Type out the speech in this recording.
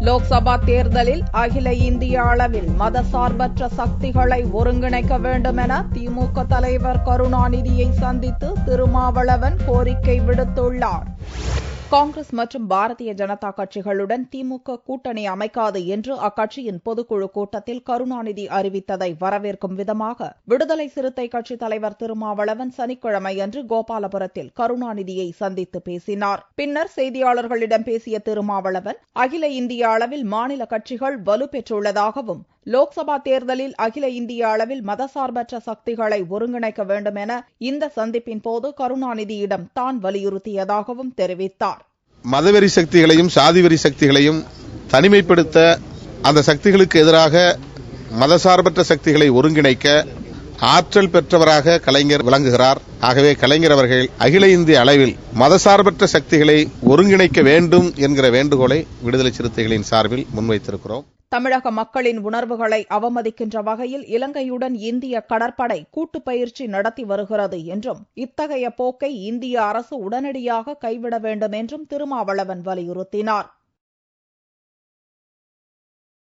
லோக்சபா தேர்தலில் அகில இந்திய அளவில் மதசார்பற்ற சக்திகளை ஒருங்கிணைக்க வேண்டும் என திமுக தலைவர் கருணாநிதியை சந்தித்து திருமாவளவன் கோரிக்கை விடுத்துள்ளார். காங்கிரஸ் மற்றும் பாரதிய ஜனதா கட்சிகளுடன் திமுக கூட்டணி அமைக்காது என்று அக்கட்சியின் பொதுக்குழு கூட்டத்தில் கருணாநிதி அறிவித்ததை வரவேற்கும் விதமாக விடுதலை சிறுத்தை கட்சித் தலைவர் திருமாவளவன் சனிக்கிழமையன்று கோபாலபுரத்தில் கருணாநிதியை சந்தித்து பேசினார். பின்னர் செய்தியாளர்களிடம் பேசிய திருமாவளவன் அகில இந்திய அளவில் மாநில கட்சிகள் வலுப்பெற்றுள்ளதாகவும் லோக்சபா தேர்தலில் அகில இந்திய அளவில் மதசார்பற்ற சக்திகளை ஒருங்கிணைக்க வேண்டும் என இந்த சந்திப்பின் போது கருணாநிதியிடம் தான் வலியுறுத்தியதாகவும் தெரிவித்தார். மதவெறி சக்திகளையும் சாதிவெறி சக்திகளையும் தனிமைப்படுத்த அந்த சக்திகளுக்கு எதிராக மதசார்பற்ற சக்திகளை ஒருங்கிணைக்க ஆற்றல் பெற்றவராக கலைஞர் விளங்குகிறார். ஆகவே கலைஞர் அவர்கள் அகில இந்திய அளவில் மதசார்பற்ற சக்திகளை ஒருங்கிணைக்க வேண்டும் என்கிற வேண்டுகோளை விடுதலை சிறுத்தைகளின் சார்பில் முன்வைத்திருக்கிறோம். தமிழக மக்களின் உணர்வுகளை அவமதிக்கின்ற வகையில் இலங்கையுடன் இந்திய கடற்படை கூட்டு பயிற்சி நடத்தி வருகிறது என்றும் இத்தகைய போக்கை இந்திய அரசு உடனடியாக கைவிட வேண்டும் என்றும் திருமாவளவன் வலியுறுத்தினார்.